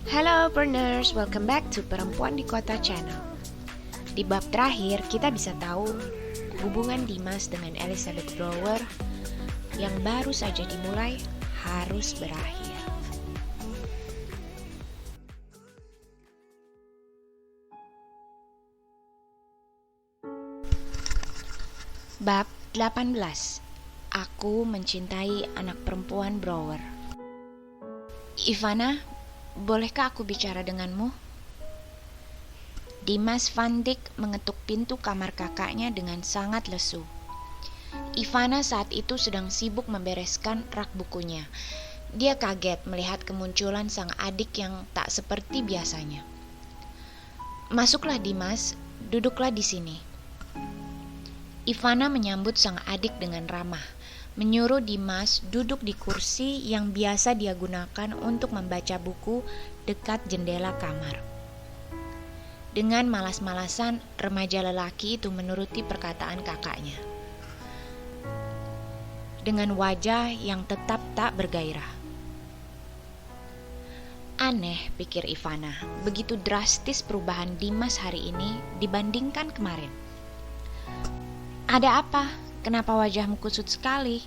Hello Burners, welcome back to Perempuan di Kota Channel. Di bab terakhir, kita bisa tahu hubungan Dimas dengan Elizabeth Brower yang baru saja dimulai harus berakhir. Bab 18. Aku mencintai anak perempuan Brower. Ivana, bolehkah aku bicara denganmu? Dimas Van Dyck mengetuk pintu kamar kakaknya dengan sangat lesu. Ivana saat itu sedang sibuk membereskan rak bukunya. Dia kaget melihat kemunculan sang adik yang tak seperti biasanya. Masuklah Dimas, duduklah di sini. Ivana menyambut sang adik dengan ramah, menyuruh Dimas duduk di kursi yang biasa dia gunakan untuk membaca buku dekat jendela kamar. Dengan malas-malasan, remaja lelaki itu menuruti perkataan kakaknya. Dengan wajah yang tetap tak bergairah. Aneh, pikir Ivana, begitu drastis perubahan Dimas hari ini dibandingkan kemarin. Ada apa? Kenapa wajahmu kusut sekali?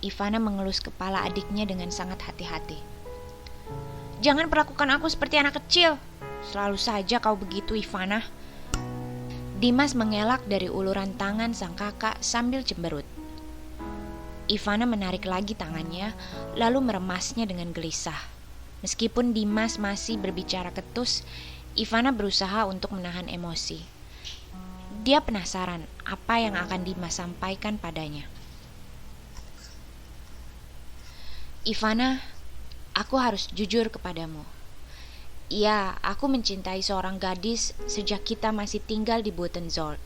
Ivana mengelus kepala adiknya dengan sangat hati-hati. Jangan perlakukan aku seperti anak kecil. Selalu saja kau begitu, Ivana. Dimas mengelak dari uluran tangan sang kakak sambil cemberut. Ivana menarik lagi tangannya, lalu meremasnya dengan gelisah. Meskipun Dimas masih berbicara ketus, Ivana berusaha untuk menahan emosi. Dia penasaran apa yang akan Dimas sampaikan padanya. Ivana, aku harus jujur kepadamu. Iya, aku mencintai seorang gadis sejak kita masih tinggal di Buitenzorg.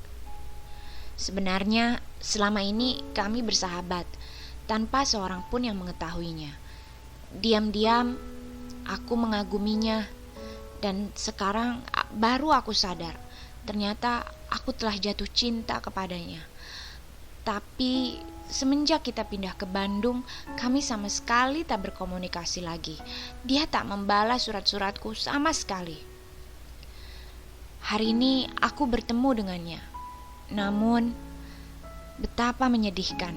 Sebenarnya, selama ini kami bersahabat, tanpa seorang pun yang mengetahuinya. Diam-diam, aku mengaguminya, dan sekarang baru aku sadar, ternyata aku telah jatuh cinta kepadanya. Tapi semenjak kita pindah ke Bandung, kami sama sekali tak berkomunikasi lagi. Dia tak membalas surat-suratku sama sekali. Hari ini aku bertemu dengannya. Namun, betapa menyedihkan.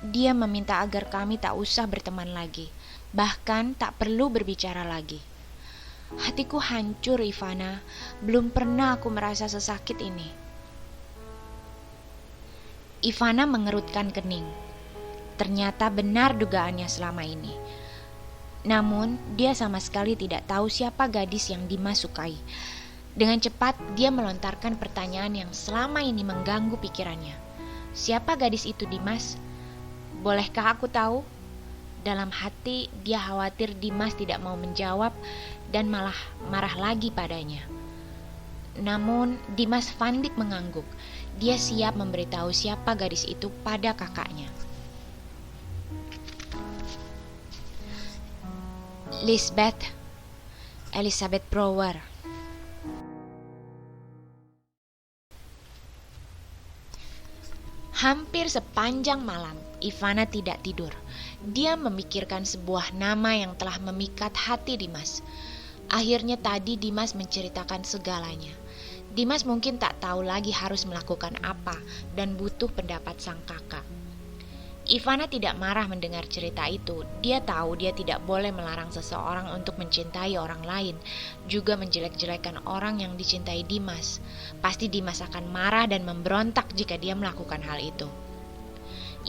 Dia meminta agar kami tak usah berteman lagi. Bahkan tak perlu berbicara lagi. Hatiku hancur, Ivana. Belum pernah aku merasa sesakit ini. Ivana mengerutkan kening. Ternyata benar dugaannya selama ini. Namun, dia sama sekali tidak tahu siapa gadis yang Dimas sukai. Dengan cepat, dia melontarkan pertanyaan yang selama ini mengganggu pikirannya. Siapa gadis itu, Dimas? Bolehkah aku tahu? Dalam hati, dia khawatir Dimas tidak mau menjawab dan malah marah lagi padanya. Namun, Dimas Van Dyck mengangguk. Dia siap memberitahu siapa gadis itu pada kakaknya. Elizabeth Brower. Hampir sepanjang malam, Ivana tidak tidur. Dia memikirkan sebuah nama yang telah memikat hati Dimas. Akhirnya tadi Dimas menceritakan segalanya. Dimas mungkin tak tahu lagi harus melakukan apa dan butuh pendapat sang kakak. Ivana tidak marah mendengar cerita itu. Dia tahu dia tidak boleh melarang seseorang untuk mencintai orang lain, juga menjelek-jelekan orang yang dicintai Dimas. Pasti Dimas akan marah dan memberontak jika dia melakukan hal itu.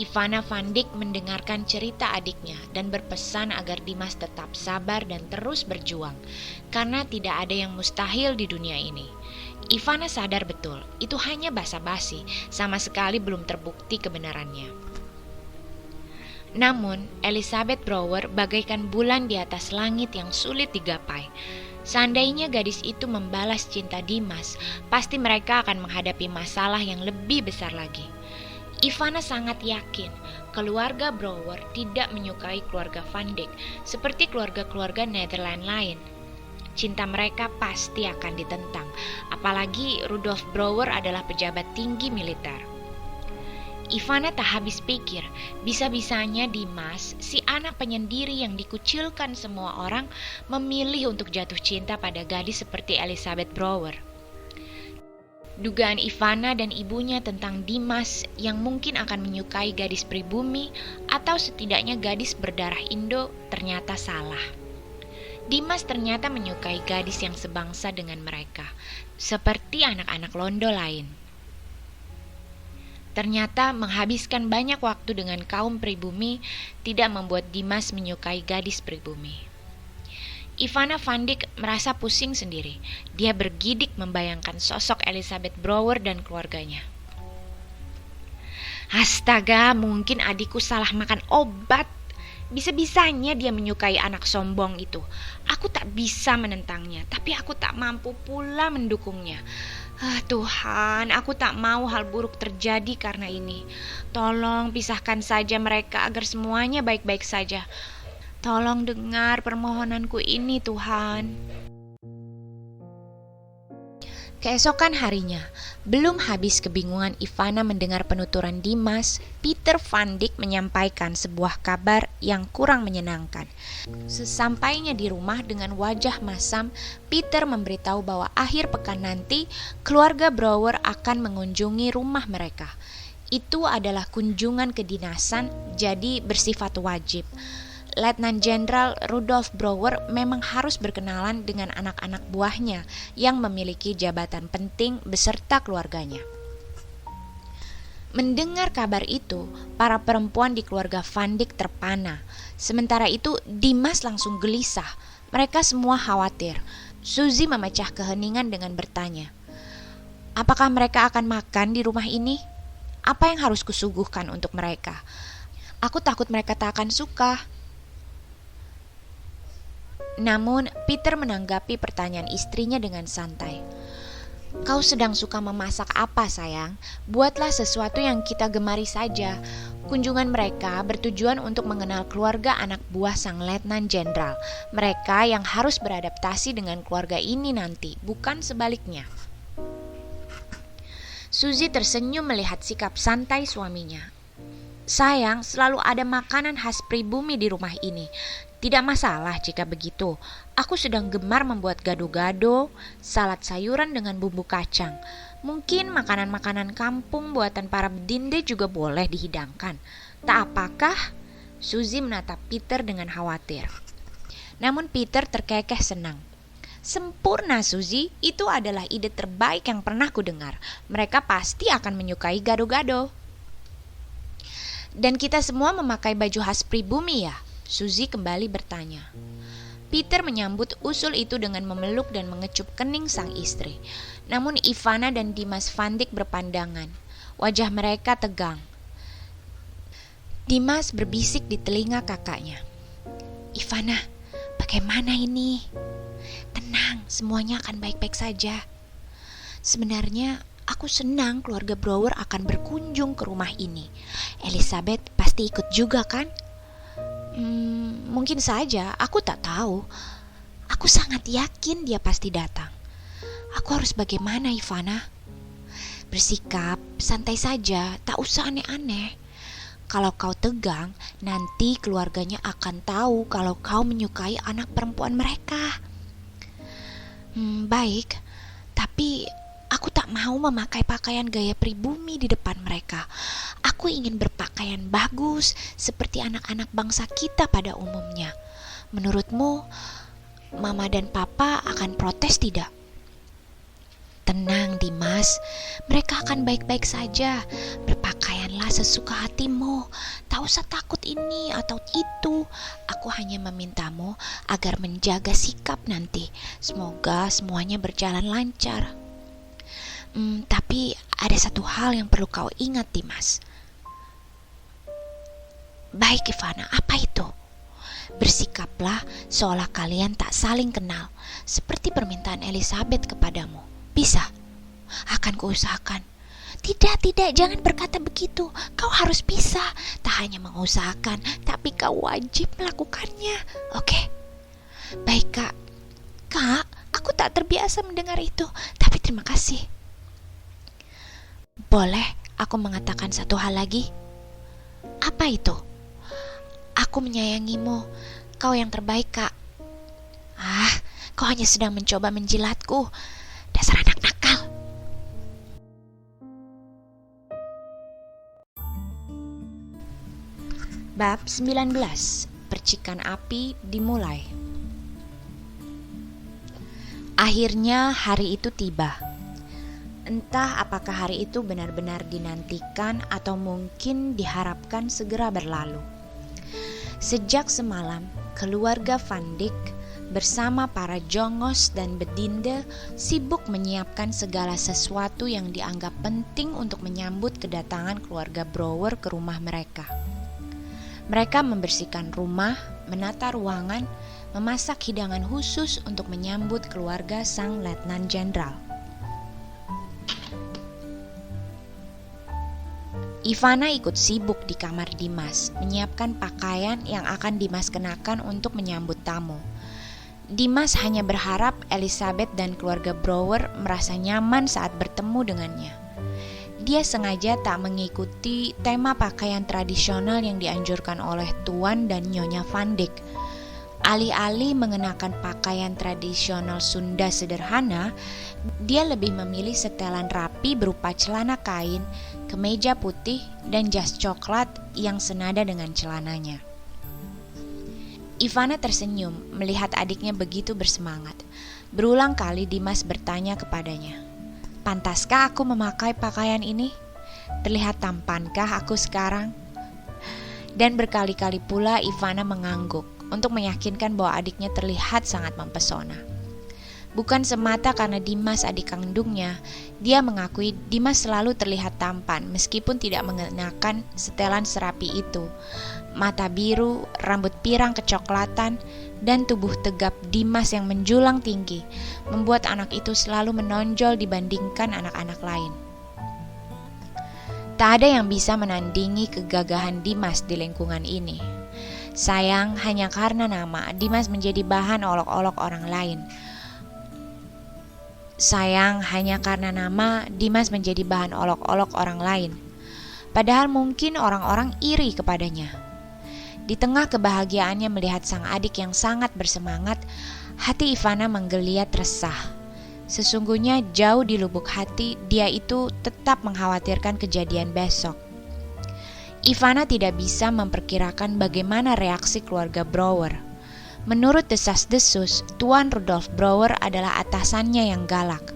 Ivana Van Dyck mendengarkan cerita adiknya dan berpesan agar Dimas tetap sabar dan terus berjuang, karena tidak ada yang mustahil di dunia ini. Ivana sadar betul, itu hanya basa-basi, sama sekali belum terbukti kebenarannya. Namun, Elizabeth Brower bagaikan bulan di atas langit yang sulit digapai. Seandainya gadis itu membalas cinta Dimas, pasti mereka akan menghadapi masalah yang lebih besar lagi. Ivana sangat yakin keluarga Brower tidak menyukai keluarga Van Dyck seperti keluarga-keluarga Netherlands lain. Cinta mereka pasti akan ditentang, apalagi Rudolf Brower adalah pejabat tinggi militer. Ivana tak habis pikir, bisa-bisanya Dimas, si anak penyendiri yang dikucilkan semua orang, memilih untuk jatuh cinta pada gadis seperti Elizabeth Brower. Dugaan Ivana dan ibunya tentang Dimas yang mungkin akan menyukai gadis pribumi atau setidaknya gadis berdarah Indo ternyata salah. Dimas ternyata menyukai gadis yang sebangsa dengan mereka, seperti anak-anak Londo lain. Ternyata menghabiskan banyak waktu dengan kaum pribumi tidak membuat Dimas menyukai gadis pribumi. Ivana van Dijk merasa pusing sendiri. Dia bergidik membayangkan sosok Elizabeth Brower dan keluarganya. Astaga, mungkin adikku salah makan obat. Bisa-bisanya dia menyukai anak sombong itu. Aku tak bisa menentangnya, tapi aku tak mampu pula mendukungnya. Tuhan, aku tak mau hal buruk terjadi karena ini. Tolong pisahkan saja mereka agar semuanya baik-baik saja. Tolong dengar permohonanku ini, Tuhan. Keesokan harinya, belum habis kebingungan Ivana mendengar penuturan Dimas, Peter van Dijk menyampaikan sebuah kabar yang kurang menyenangkan. Sesampainya di rumah dengan wajah masam, Peter memberitahu bahwa akhir pekan nanti keluarga Brower akan mengunjungi rumah mereka. Itu adalah kunjungan kedinasan, jadi bersifat wajib. Letnan Jenderal Rudolf Brower memang harus berkenalan dengan anak-anak buahnya yang memiliki jabatan penting beserta keluarganya. Mendengar kabar itu, para perempuan di keluarga van Dijk terpana. Sementara itu, Dimas langsung gelisah. Mereka semua khawatir. Suzy memecah keheningan dengan bertanya, "Apakah mereka akan makan di rumah ini? Apa yang harus kusuguhkan untuk mereka? Aku takut mereka tak akan suka." Namun, Peter menanggapi pertanyaan istrinya dengan santai. "Kau sedang suka memasak apa, sayang? Buatlah sesuatu yang kita gemari saja." Kunjungan mereka bertujuan untuk mengenal keluarga anak buah sang letnan jenderal. Mereka yang harus beradaptasi dengan keluarga ini nanti, bukan sebaliknya. Suzy tersenyum melihat sikap santai suaminya. "Sayang, selalu ada makanan khas pribumi di rumah ini. Tidak masalah jika begitu. Aku sedang gemar membuat gado-gado, salad sayuran dengan bumbu kacang. Mungkin makanan-makanan kampung buatan para bedinde juga boleh dihidangkan. Tak apakah?" Suzy menatap Peter dengan khawatir. Namun Peter terkekeh senang. "Sempurna, Suzy. Itu adalah ide terbaik yang pernah kudengar. Mereka pasti akan menyukai gado-gado." "Dan kita semua memakai baju khas pribumi ya?" Suzy kembali bertanya. Peter menyambut usul itu dengan memeluk dan mengecup kening sang istri. Namun Ivana dan Dimas van Dijk berpandangan. Wajah mereka tegang. Dimas berbisik di telinga kakaknya, "Ivana, bagaimana ini? Tenang, semuanya akan baik-baik saja. Sebenarnya aku senang keluarga Brower akan berkunjung ke rumah ini. Elizabeth pasti ikut juga kan?" Mungkin saja, aku tak tahu. Aku sangat yakin dia pasti datang. Aku harus bagaimana, Ivana? Bersikap santai saja, tak usah aneh-aneh. Kalau kau tegang, nanti keluarganya akan tahu kalau kau menyukai anak perempuan mereka. Baik, tapi aku tak mau memakai pakaian gaya pribumi di depan mereka. Aku ingin berpakaian bagus seperti anak-anak bangsa kita pada umumnya. Menurutmu, Mama dan Papa akan protes tidak? Tenang, Dimas. Mereka akan baik-baik saja. Berpakaianlah sesuka hatimu. Tak usah takut ini atau itu. Aku hanya memintamu agar menjaga sikap nanti. Semoga semuanya berjalan lancar. Tapi ada satu hal yang perlu kau ingat, Dimas. Baik, Ivana, apa itu? Bersikaplah seolah kalian tak saling kenal, seperti permintaan Elizabeth kepadamu. Bisa? Akan kuusahakan. Tidak, jangan berkata begitu. Kau harus bisa. Tak hanya mengusahakan, tapi kau wajib melakukannya. Oke? Baik, Kak. Kak, aku tak terbiasa mendengar itu, tapi terima kasih. Boleh aku mengatakan satu hal lagi. Apa itu? Aku menyayangimu, kau yang terbaik, Kak. Kau hanya sedang mencoba menjilatku. Dasar anak nakal. Bab 19. Percikan api dimulai. Akhirnya hari itu tiba. Entah apakah hari itu benar-benar dinantikan atau mungkin diharapkan segera berlalu. Sejak semalam, keluarga Van Dijk bersama para jongos dan bedinde sibuk menyiapkan segala sesuatu yang dianggap penting untuk menyambut kedatangan keluarga Brouwer ke rumah mereka. Mereka membersihkan rumah, menata ruangan, memasak hidangan khusus untuk menyambut keluarga sang letnan jenderal. Ivana ikut sibuk di kamar Dimas, menyiapkan pakaian yang akan Dimas kenakan untuk menyambut tamu. Dimas hanya berharap Elizabeth dan keluarga Brouwer merasa nyaman saat bertemu dengannya. Dia sengaja tak mengikuti tema pakaian tradisional yang dianjurkan oleh Tuan dan Nyonya Van Dijk. Alih-alih mengenakan pakaian tradisional Sunda sederhana, dia lebih memilih setelan rapi berupa celana kain, kemeja putih, dan jas coklat yang senada dengan celananya. Ivana tersenyum melihat adiknya begitu bersemangat. Berulang kali Dimas bertanya kepadanya, "Pantaskah aku memakai pakaian ini? Terlihat tampankah aku sekarang?" Dan berkali-kali pula Ivana mengangguk untuk meyakinkan bahwa adiknya terlihat sangat mempesona. Bukan semata karena Dimas adik kandungnya, dia mengakui Dimas selalu terlihat tampan meskipun tidak mengenakan setelan serapi itu. Mata biru, rambut pirang kecoklatan, dan tubuh tegap Dimas yang menjulang tinggi membuat anak itu selalu menonjol dibandingkan anak-anak lain. Tak ada yang bisa menandingi kegagahan Dimas di lingkungan ini. Sayang, hanya karena nama, Dimas menjadi bahan olok-olok orang lain. Padahal mungkin orang-orang iri kepadanya. Di tengah kebahagiaannya melihat sang adik yang sangat bersemangat, hati Ivana menggeliat resah. Sesungguhnya jauh di lubuk hati dia itu tetap mengkhawatirkan kejadian besok. Ivana tidak bisa memperkirakan bagaimana reaksi keluarga Brouwer. Menurut desas-desus, Tuan Rudolf Brouwer adalah atasannya yang galak.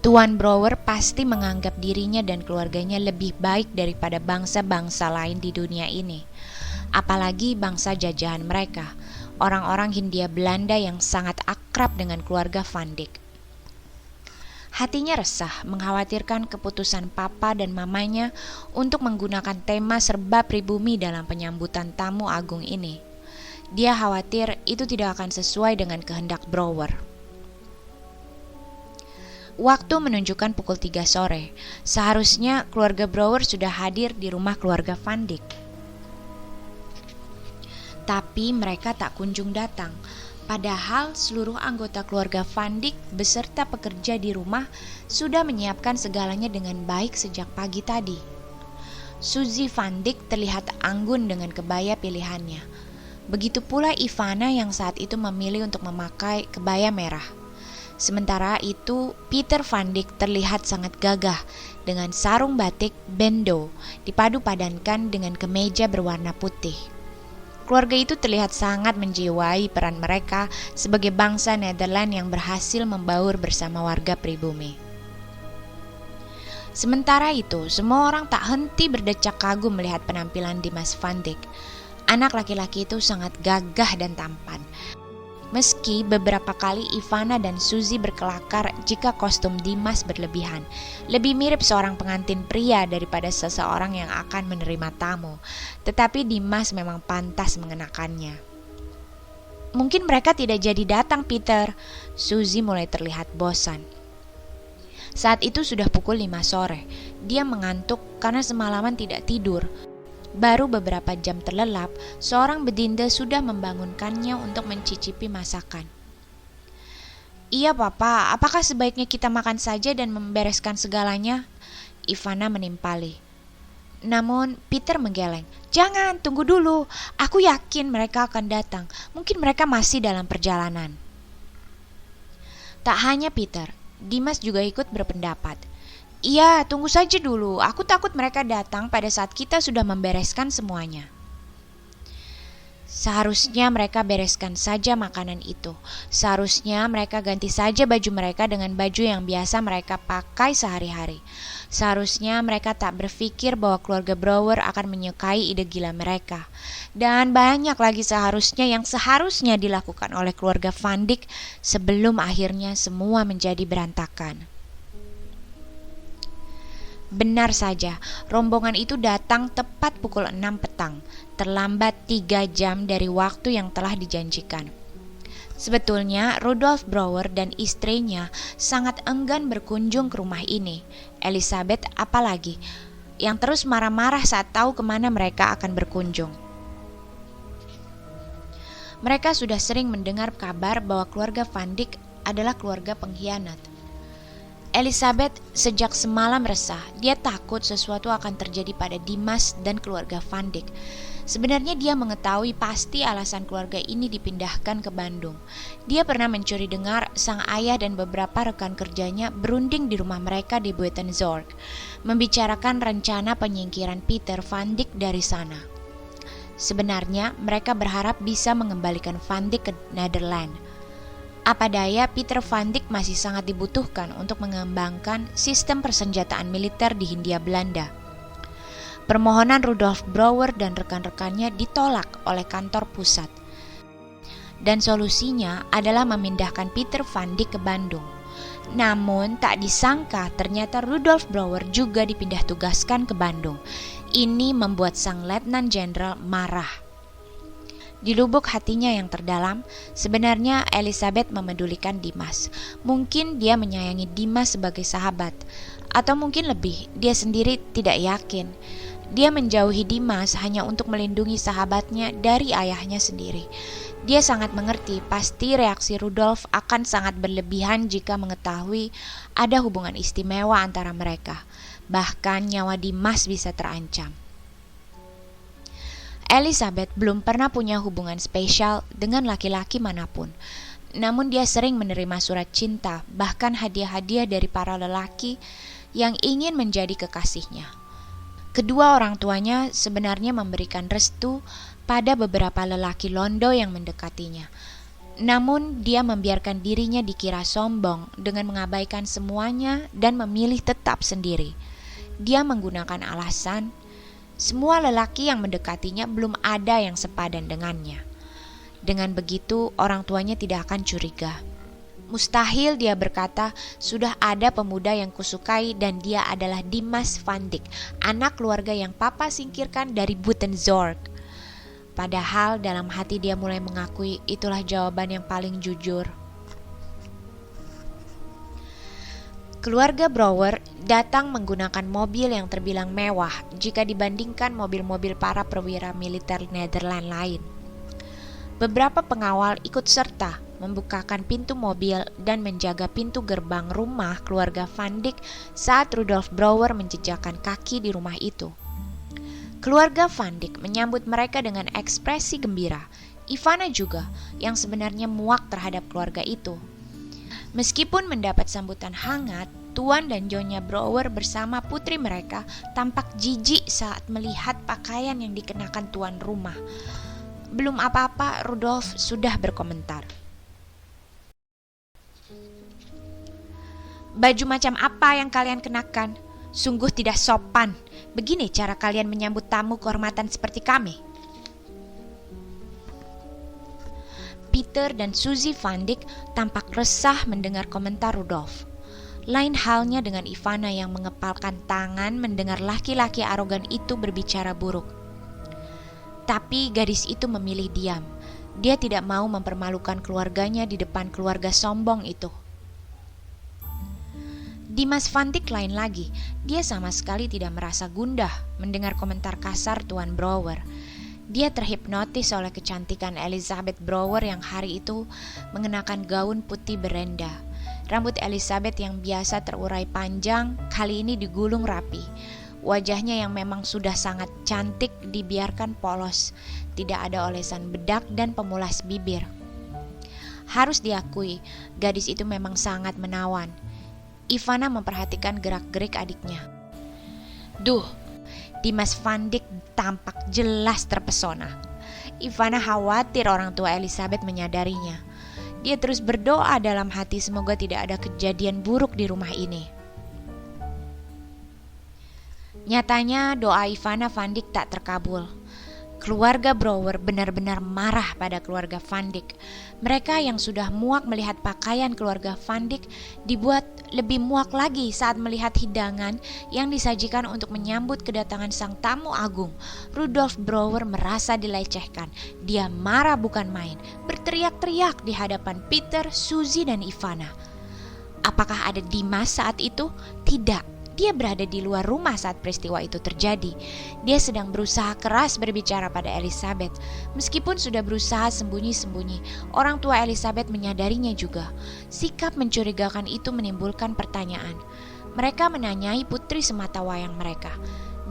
Tuan Brouwer pasti menganggap dirinya dan keluarganya lebih baik daripada bangsa-bangsa lain di dunia ini. Apalagi bangsa jajahan mereka, orang-orang Hindia Belanda yang sangat akrab dengan keluarga Van Dijk. Hatinya resah mengkhawatirkan keputusan papa dan mamanya untuk menggunakan tema serba pribumi dalam penyambutan tamu agung ini. Dia khawatir itu tidak akan sesuai dengan kehendak Brouwer. Waktu menunjukkan pukul 3 sore. Seharusnya keluarga Brouwer sudah hadir di rumah keluarga Van Dijk. Tapi mereka tak kunjung datang. Padahal seluruh anggota keluarga Van Dijk beserta pekerja di rumah sudah menyiapkan segalanya dengan baik sejak pagi tadi. Suzy Van Dijk terlihat anggun dengan kebaya pilihannya. Begitu pula Ivana yang saat itu memilih untuk memakai kebaya merah. Sementara itu Peter Van Dijk terlihat sangat gagah dengan sarung batik bandeau dipadu padankan dengan kemeja berwarna putih. Keluarga itu terlihat sangat menjiwai peran mereka sebagai bangsa Nederland yang berhasil membaur bersama warga pribumi. Sementara itu, semua orang tak henti berdecak kagum melihat penampilan Dimas Van Dijk. Anak laki-laki itu sangat gagah dan tampan. Meski beberapa kali Ivana dan Suzy berkelakar jika kostum Dimas berlebihan, lebih mirip seorang pengantin pria daripada seseorang yang akan menerima tamu. Tetapi Dimas memang pantas mengenakannya. "Mungkin mereka tidak jadi datang, Peter." Suzy mulai terlihat bosan. Saat itu sudah pukul 5 sore. Dia mengantuk karena semalaman tidak tidur. Baru beberapa jam terlelap, seorang bedinda sudah membangunkannya untuk mencicipi masakan. "Iya, Papa, apakah sebaiknya kita makan saja dan membereskan segalanya?" Ivana menimpali. Namun Peter menggeleng. "Jangan, tunggu dulu. Aku yakin mereka akan datang. Mungkin mereka masih dalam perjalanan." Tak hanya Peter, Dimas juga ikut berpendapat. "Iya, tunggu saja dulu. Aku takut mereka datang pada saat kita sudah membereskan semuanya." Seharusnya mereka bereskan saja makanan itu. Seharusnya mereka ganti saja baju mereka dengan baju yang biasa mereka pakai sehari-hari. Seharusnya mereka tak berpikir bahwa keluarga Brower akan menyukai ide gila mereka. Dan banyak lagi seharusnya yang seharusnya dilakukan oleh keluarga Van Dijk sebelum akhirnya semua menjadi berantakan. Benar saja, rombongan itu datang tepat pukul 6 petang, terlambat 3 jam dari waktu yang telah dijanjikan. Sebetulnya Rudolf Brower dan istrinya sangat enggan berkunjung ke rumah ini. Elizabeth apalagi, yang terus marah-marah saat tahu kemana mereka akan berkunjung. Mereka sudah sering mendengar kabar bahwa keluarga Van Dijk adalah keluarga pengkhianat. Elizabeth sejak semalam resah. Dia takut sesuatu akan terjadi pada Dimas dan keluarga Van Dijk. Sebenarnya dia mengetahui pasti alasan keluarga ini dipindahkan ke Bandung. Dia pernah mencuri dengar sang ayah dan beberapa rekan kerjanya berunding di rumah mereka di Buitenzorg, membicarakan rencana penyingkiran Peter Van Dijk dari sana. Sebenarnya mereka berharap bisa mengembalikan Van Dijk ke Nederland. Apa daya, Peter Van Dijk masih sangat dibutuhkan untuk mengembangkan sistem persenjataan militer di Hindia Belanda. Permohonan Rudolf Brower dan rekan-rekannya ditolak oleh kantor pusat. Dan solusinya adalah memindahkan Peter Van Dijk ke Bandung. Namun tak disangka ternyata Rudolf Brower juga dipindah tugaskan ke Bandung. Ini membuat sang Letnan Jenderal marah. Di lubuk hatinya yang terdalam, sebenarnya Elizabeth memedulikan Dimas. Mungkin dia menyayangi Dimas sebagai sahabat, atau mungkin lebih, dia sendiri tidak yakin. Dia menjauhi Dimas hanya untuk melindungi sahabatnya dari ayahnya sendiri. Dia sangat mengerti pasti reaksi Rudolf akan sangat berlebihan jika mengetahui ada hubungan istimewa antara mereka. Bahkan nyawa Dimas bisa terancam. Elizabeth belum pernah punya hubungan spesial dengan laki-laki manapun. Namun dia sering menerima surat cinta, bahkan hadiah-hadiah dari para lelaki yang ingin menjadi kekasihnya. Kedua orang tuanya sebenarnya memberikan restu pada beberapa lelaki londo yang mendekatinya. Namun dia membiarkan dirinya dikira sombong dengan mengabaikan semuanya dan memilih tetap sendiri. Dia menggunakan alasan semua lelaki yang mendekatinya belum ada yang sepadan dengannya. Dengan begitu, orang tuanya tidak akan curiga. Mustahil dia berkata, sudah ada pemuda yang kusukai dan dia adalah Dimas Van Dijk, anak keluarga yang papa singkirkan dari Buitenzorg. Padahal dalam hati dia mulai mengakui itulah jawaban yang paling jujur. Keluarga Brower datang menggunakan mobil yang terbilang mewah jika dibandingkan mobil-mobil para perwira militer Nederland lain. Beberapa pengawal ikut serta membukakan pintu mobil dan menjaga pintu gerbang rumah keluarga Van Dijk saat Rudolf Brower menjejakkan kaki di rumah itu. Keluarga Van Dijk menyambut mereka dengan ekspresi gembira. Ivana juga, yang sebenarnya muak terhadap keluarga itu. Meskipun mendapat sambutan hangat, Tuan dan Nyonya Brower bersama putri mereka tampak jijik saat melihat pakaian yang dikenakan tuan rumah. Belum apa-apa, Rudolf sudah berkomentar. "Baju macam apa yang kalian kenakan? Sungguh tidak sopan. Begini cara kalian menyambut tamu kehormatan seperti kami." Peter dan Suzy Van Dijk tampak resah mendengar komentar Rudolf. Lain halnya dengan Ivana yang mengepalkan tangan mendengar laki-laki arogan itu berbicara buruk. Tapi gadis itu memilih diam. Dia tidak mau mempermalukan keluarganya di depan keluarga sombong itu. Dimas Van Dijk lain lagi. Dia sama sekali tidak merasa gundah mendengar komentar kasar Tuan Brower. Dia terhipnotis oleh kecantikan Elizabeth Brower yang hari itu mengenakan gaun putih berenda. Rambut Elizabeth yang biasa terurai panjang, kali ini digulung rapi. Wajahnya yang memang sudah sangat cantik dibiarkan polos, tidak ada olesan bedak dan pemulas bibir. Harus diakui, gadis itu memang sangat menawan. Ivana memperhatikan gerak-gerik adiknya. Duh, Dimas Van Dyke tampak jelas terpesona. Ivana khawatir orang tua Elizabeth menyadarinya. Dia terus berdoa dalam hati semoga tidak ada kejadian buruk di rumah ini. Nyatanya doa Ivana Van Dyke tak terkabul. Keluarga Brouwer benar-benar marah pada keluarga Van Dyke. Mereka yang sudah muak melihat pakaian keluarga Van Dyke dibuat lebih muak lagi saat melihat hidangan yang disajikan untuk menyambut kedatangan sang tamu agung. Rudolf Brouwer merasa dilecehkan. Dia marah bukan main, berteriak-teriak di hadapan Peter, Suzy, dan Ivana. Apakah ada Dimas saat itu? Tidak. Dia berada di luar rumah saat peristiwa itu terjadi. Dia sedang berusaha keras berbicara pada Elizabeth. Meskipun sudah berusaha sembunyi-sembunyi, orang tua Elizabeth menyadarinya juga. Sikap mencurigakan itu menimbulkan pertanyaan. Mereka menanyai putri sematawayang mereka.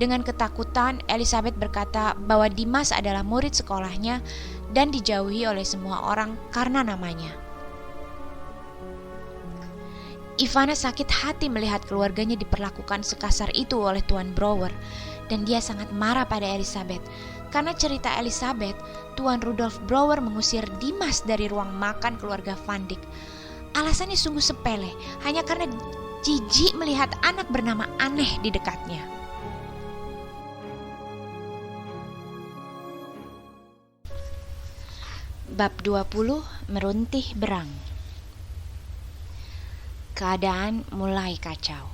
Dengan ketakutan, Elizabeth berkata bahwa Dimas adalah murid sekolahnya dan dijauhi oleh semua orang karena namanya. Ivana sakit hati melihat keluarganya diperlakukan sekasar itu oleh Tuan Brouwer, dan dia sangat marah pada Elizabeth. Karena cerita Elizabeth, Tuan Rudolf Brouwer mengusir Dimas dari ruang makan keluarga Van Dyke. Alasannya sungguh sepele, hanya karena jijik melihat anak bernama aneh di dekatnya. Bab 20, Meruntih Berang. Keadaan mulai kacau.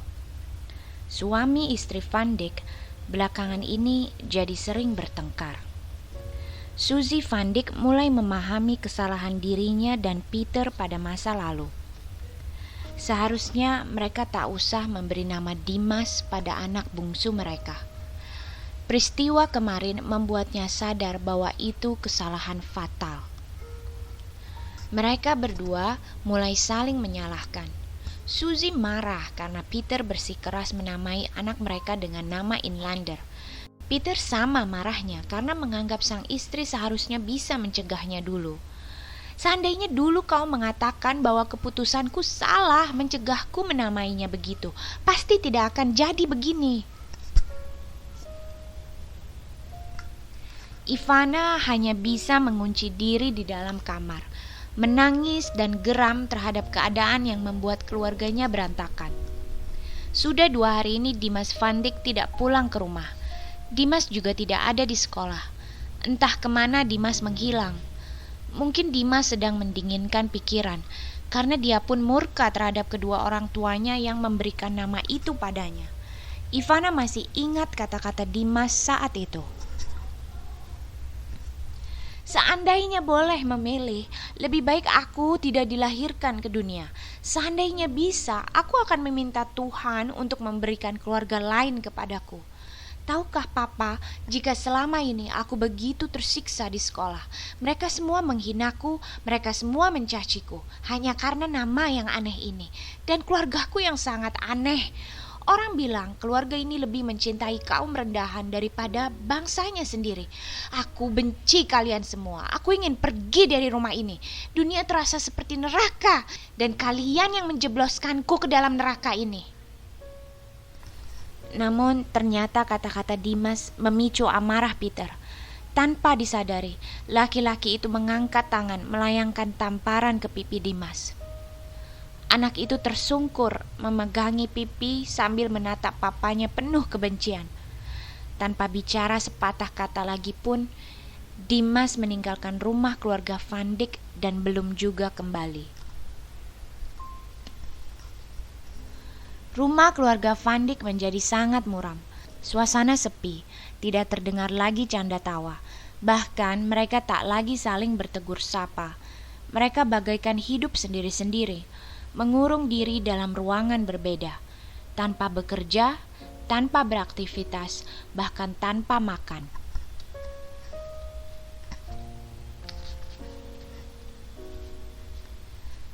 Suami istri Van Dyke belakangan ini jadi sering bertengkar. Suzy Van Dyke mulai memahami kesalahan dirinya dan Peter pada masa lalu. Seharusnya mereka tak usah memberi nama Dimas pada anak bungsu mereka. Peristiwa kemarin membuatnya sadar bahwa itu kesalahan fatal. Mereka berdua mulai saling menyalahkan. Suzy marah karena Peter bersikeras menamai anak mereka dengan nama Inlander. Peter sama marahnya karena menganggap sang istri seharusnya bisa mencegahnya dulu. Seandainya dulu kau mengatakan bahwa keputusanku salah mencegahku menamainya begitu, pasti tidak akan jadi begini. Ivana hanya bisa mengunci diri di dalam kamar, menangis dan geram terhadap keadaan yang membuat keluarganya berantakan. Sudah 2 hari ini Dimas Van Dyke tidak pulang ke rumah. Dimas juga tidak ada di sekolah. Entah kemana Dimas menghilang. Mungkin Dimas sedang mendinginkan pikiran, karena dia pun murka terhadap kedua orang tuanya yang memberikan nama itu padanya. Ivana masih ingat kata-kata Dimas saat itu. Seandainya boleh memilih, lebih baik aku tidak dilahirkan ke dunia. Seandainya bisa, aku akan meminta Tuhan untuk memberikan keluarga lain kepadaku. Tahukah Papa, jika selama ini aku begitu tersiksa di sekolah, mereka semua menghinaku, mereka semua mencaciku, hanya karena nama yang aneh ini, dan keluargaku yang sangat aneh. Orang bilang keluarga ini lebih mencintai kaum rendahan daripada bangsanya sendiri. Aku benci kalian semua. Aku ingin pergi dari rumah ini. Dunia terasa seperti neraka, dan kalian yang menjebloskanku ke dalam neraka ini. Namun ternyata kata-kata Dimas memicu amarah Peter. Tanpa disadari, laki-laki itu mengangkat tangan melayangkan tamparan ke pipi Dimas. Anak itu tersungkur memegangi pipi sambil menatap papanya penuh kebencian. Tanpa bicara sepatah kata lagi pun, Dimas meninggalkan rumah keluarga Van Dyke dan belum juga kembali. Rumah keluarga Van Dyke menjadi sangat muram. Suasana sepi, tidak terdengar lagi canda tawa. Bahkan mereka tak lagi saling bertegur sapa. Mereka bagaikan hidup sendiri-sendiri, mengurung diri dalam ruangan berbeda, tanpa bekerja, tanpa beraktivitas, bahkan tanpa makan.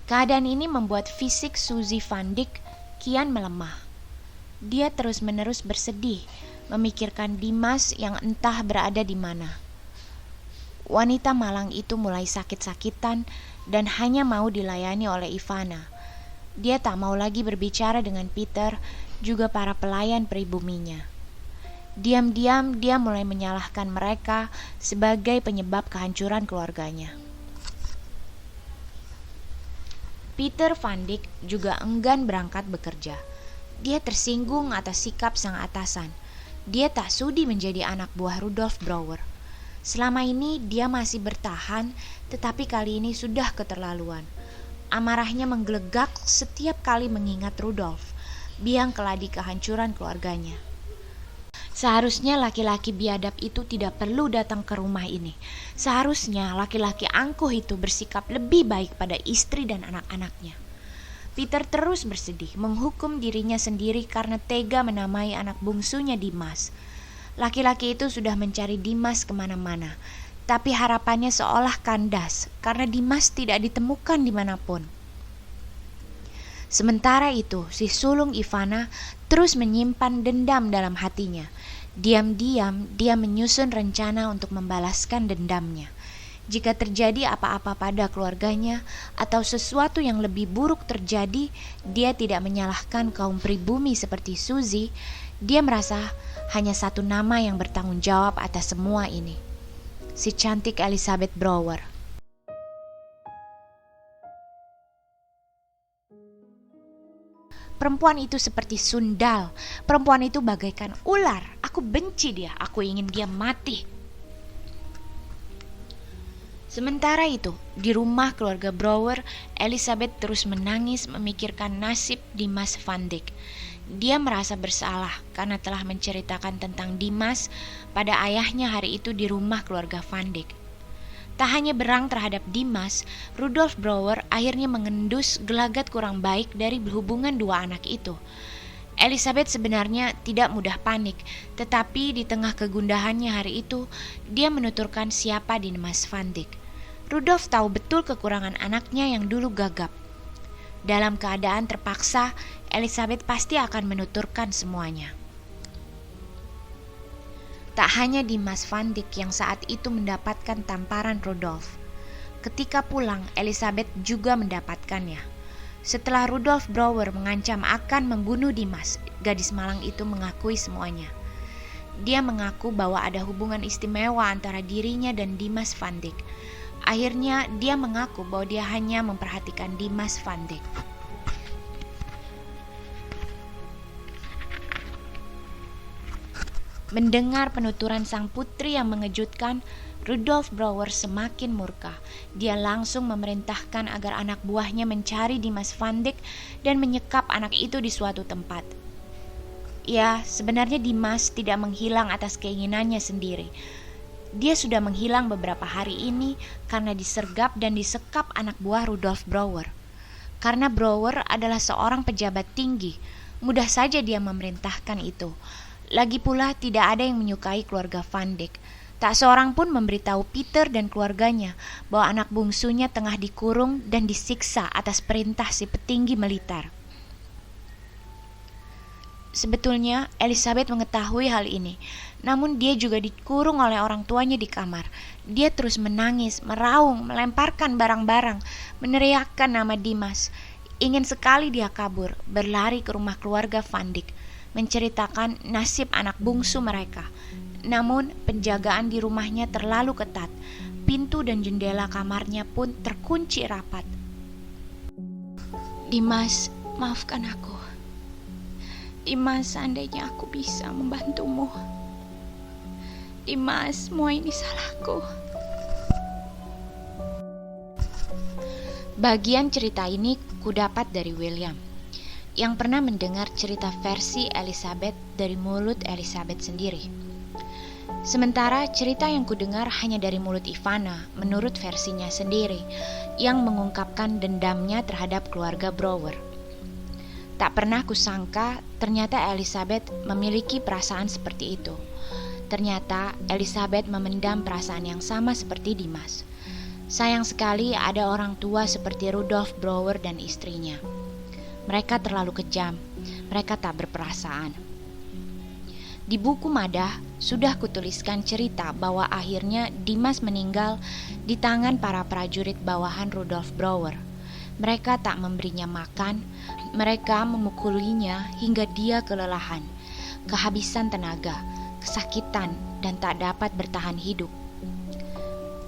Keadaan ini membuat fisik Suzy Van Dyke kian melemah. Dia terus-menerus bersedih, memikirkan Dimas yang entah berada di mana. Wanita malang itu mulai sakit-sakitan dan hanya mau dilayani oleh Ivana. Dia tak mau lagi berbicara dengan Peter, juga para pelayan pribuminya. Diam-diam dia mulai menyalahkan mereka sebagai penyebab kehancuran keluarganya. Peter Van Dyck juga enggan berangkat bekerja. Dia tersinggung atas sikap sang atasan. Dia tak sudi menjadi anak buah Rudolf Brouwer. Selama ini dia masih bertahan, tetapi kali ini sudah keterlaluan. Amarahnya menggelegak setiap kali mengingat Rudolf, biang keladi kehancuran keluarganya. Seharusnya laki-laki biadab itu tidak perlu datang ke rumah ini. Seharusnya laki-laki angkuh itu bersikap lebih baik pada istri dan anak-anaknya. Peter terus bersedih, menghukum dirinya sendiri karena tega menamai anak bungsunya Dimas. Laki-laki itu sudah mencari Dimas kemana-mana, tapi harapannya seolah kandas karena Dimas tidak ditemukan dimanapun. Sementara itu, si sulung Ivana terus menyimpan dendam dalam hatinya. Diam-diam dia menyusun rencana untuk membalaskan dendamnya. Jika terjadi apa-apa pada keluarganya atau sesuatu yang lebih buruk terjadi, dia tidak menyalahkan kaum pribumi seperti Suzy. Dia merasa hanya satu nama yang bertanggung jawab atas semua ini, si cantik Elizabeth Brouwer. Perempuan itu seperti sundal. Perempuan itu bagaikan ular. Aku benci dia. Aku ingin dia mati. Sementara itu, di rumah keluarga Brouwer, Elizabeth terus menangis memikirkan nasib Dimas Van Dyck. Dia merasa bersalah karena telah menceritakan tentang Dimas pada ayahnya hari itu di rumah keluarga Van Dyck. Tak hanya berang terhadap Dimas, Rudolf Brouwer akhirnya mengendus gelagat kurang baik dari hubungan dua anak itu. Elizabeth sebenarnya tidak mudah panik, tetapi di tengah kegundahannya hari itu, dia menuturkan siapa Dimas Van Dyck. Rudolf tahu betul kekurangan anaknya yang dulu gagap. Dalam keadaan terpaksa, Elizabeth pasti akan menuturkan semuanya. Tak hanya Dimas Van Dyck yang saat itu mendapatkan tamparan Rudolf. Ketika pulang, Elizabeth juga mendapatkannya. Setelah Rudolf Brouwer mengancam akan membunuh Dimas, gadis malang itu mengakui semuanya. Dia mengaku bahwa ada hubungan istimewa antara dirinya dan Dimas Van Dyck. Akhirnya dia mengaku bahwa dia hanya memperhatikan Dimas Van Dyck. Mendengar penuturan sang putri yang mengejutkan, Rudolf Brouwer semakin murka. Dia langsung memerintahkan agar anak buahnya mencari Dimas Van Dyck dan menyekap anak itu di suatu tempat. Ya, sebenarnya Dimas tidak menghilang atas keinginannya sendiri. Dia sudah menghilang beberapa hari ini karena disergap dan disekap anak buah Rudolf Brouwer. Karena Brouwer adalah seorang pejabat tinggi, mudah saja dia memerintahkan itu. Lagi pula tidak ada yang menyukai keluarga Van Dyck. Tak seorang pun memberitahu Peter dan keluarganya bahwa anak bungsunya tengah dikurung dan disiksa atas perintah si petinggi militer. Sebetulnya Elizabeth mengetahui hal ini, namun dia juga dikurung oleh orang tuanya di kamar. Dia terus menangis, meraung, melemparkan barang-barang, meneriakkan nama Dimas. Ingin sekali dia kabur, berlari ke rumah keluarga Van Dyck, menceritakan nasib anak bungsu mereka. Namun penjagaan di rumahnya terlalu ketat. Pintu dan jendela kamarnya pun terkunci rapat. Dimas, maafkan aku. Dimas, seandainya aku bisa membantumu. Dimas, semua ini salahku. Bagian cerita ini kudapat dari William, yang pernah mendengar cerita versi Elizabeth dari mulut Elizabeth sendiri. Sementara cerita yang kudengar hanya dari mulut Ivana menurut versinya sendiri, yang mengungkapkan dendamnya terhadap keluarga Brouwer. Tak pernah kusangka ternyata Elizabeth memiliki perasaan seperti itu. Ternyata Elizabeth memendam perasaan yang sama seperti Dimas. Sayang sekali ada orang tua seperti Rudolf Brouwer dan istrinya. Mereka terlalu kejam, mereka tak berperasaan. Di buku Madah sudah kutuliskan cerita bahwa akhirnya Dimas meninggal di tangan para prajurit bawahan Rudolf Brouwer. Mereka tak memberinya makan, mereka memukulinya hingga dia kelelahan, kehabisan tenaga, kesakitan, dan tak dapat bertahan hidup.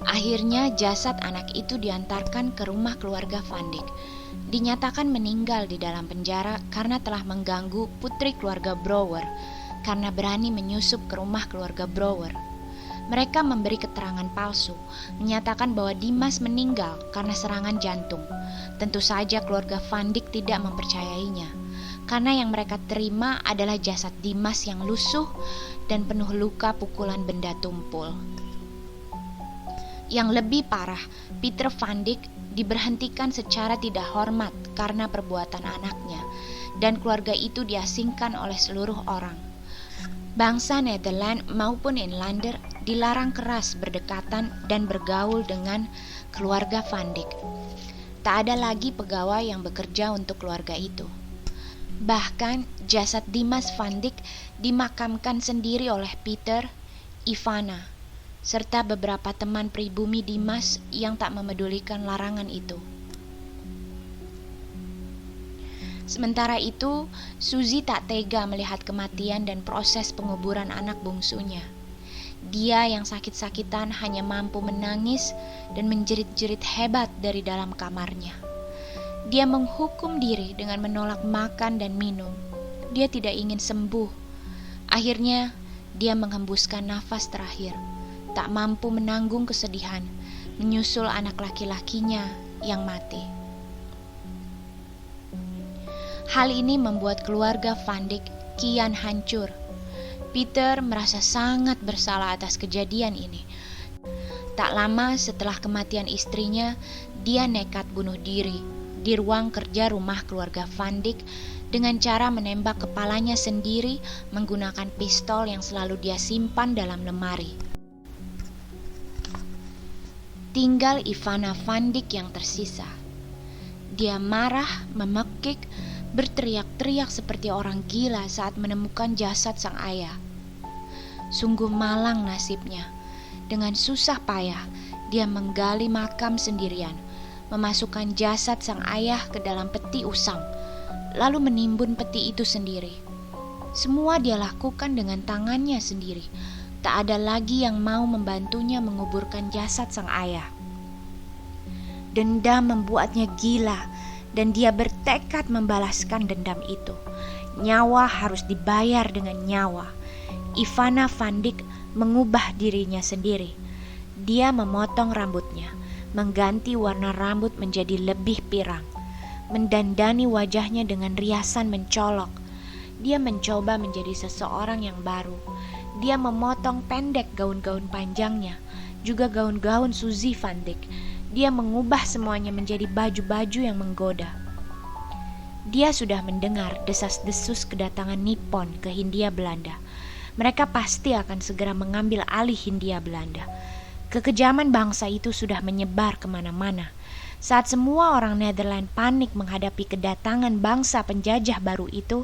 Akhirnya jasad anak itu diantarkan ke rumah keluarga Van Dyck. Dinyatakan meninggal di dalam penjara karena telah mengganggu putri keluarga Brouwer, karena berani menyusup ke rumah keluarga Brouwer. Mereka memberi keterangan palsu, menyatakan bahwa Dimas meninggal karena serangan jantung. Tentu saja keluarga Van Dyck tidak mempercayainya, karena yang mereka terima adalah jasad Dimas yang lusuh dan penuh luka pukulan benda tumpul. Yang lebih parah, Peter Van Dyck diberhentikan secara tidak hormat karena perbuatan anaknya, dan keluarga itu diasingkan oleh seluruh orang. Bangsa Nederland maupun Inlander dilarang keras berdekatan dan bergaul dengan keluarga Van Dyck. Tak ada lagi pegawai yang bekerja untuk keluarga itu. Bahkan jasad Dimas Van Dyck dimakamkan sendiri oleh Peter, Ivana, serta beberapa teman pribumi Dimas yang tak memedulikan larangan itu. Sementara itu, Suzy tak tega melihat kematian dan proses penguburan anak bungsunya. Dia yang sakit-sakitan hanya mampu menangis dan menjerit-jerit hebat dari dalam kamarnya. Dia menghukum diri dengan menolak makan dan minum. Dia tidak ingin sembuh. Akhirnya, dia menghembuskan nafas terakhir, tak mampu menanggung kesedihan, menyusul anak laki-lakinya yang mati. Hal ini membuat keluarga Van Dyck kian hancur. Peter merasa sangat bersalah atas kejadian ini. Tak lama setelah kematian istrinya, dia nekat bunuh diri di ruang kerja rumah keluarga Van Dyck dengan cara menembak kepalanya sendiri menggunakan pistol yang selalu dia simpan dalam lemari. Tinggal Ivana Van Dyck yang tersisa. Dia marah, memekik, berteriak-teriak seperti orang gila saat menemukan jasad sang ayah. Sungguh malang nasibnya. Dengan susah payah, dia menggali makam sendirian, memasukkan jasad sang ayah ke dalam peti usang, lalu menimbun peti itu sendiri. Semua dia lakukan dengan tangannya sendiri. Tak ada lagi yang mau membantunya menguburkan jasad sang ayah. Dendam membuatnya gila, dan dia bertekad membalaskan dendam itu. Nyawa harus dibayar dengan nyawa. Ivana Van Dyck mengubah dirinya sendiri. Dia memotong rambutnya, mengganti warna rambut menjadi lebih pirang, mendandani wajahnya dengan riasan mencolok. Dia mencoba menjadi seseorang yang baru. Dia memotong pendek gaun-gaun panjangnya, juga gaun-gaun Suzy Van Dyck. Dia mengubah semuanya menjadi baju-baju yang menggoda. Dia sudah mendengar desas-desus kedatangan Nippon ke Hindia Belanda. Mereka pasti akan segera mengambil alih Hindia Belanda. Kekejaman bangsa itu sudah menyebar kemana-mana. Saat semua orang Nederland panik menghadapi kedatangan bangsa penjajah baru itu,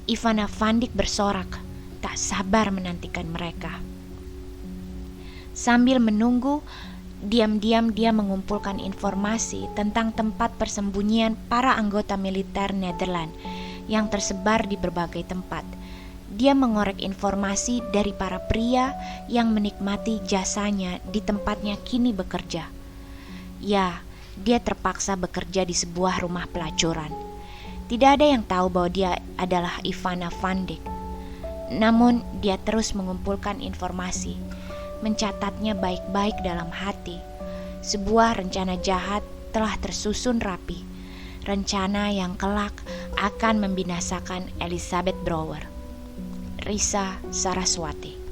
Ivana Van Dyck bersorak, tak sabar menantikan mereka. Sambil menunggu, diam-diam dia mengumpulkan informasi tentang tempat persembunyian para anggota militer Nederland yang tersebar di berbagai tempat. Dia mengorek informasi dari para pria yang menikmati jasanya di tempatnya kini bekerja. Ya, dia terpaksa bekerja di sebuah rumah pelacuran. Tidak ada yang tahu bahwa dia adalah Ivana Van Dyck. Namun dia terus mengumpulkan informasi, mencatatnya baik-baik dalam hati. Sebuah rencana jahat telah tersusun rapi. Rencana yang kelak akan membinasakan Elizabeth Brouwer. Risa Saraswati.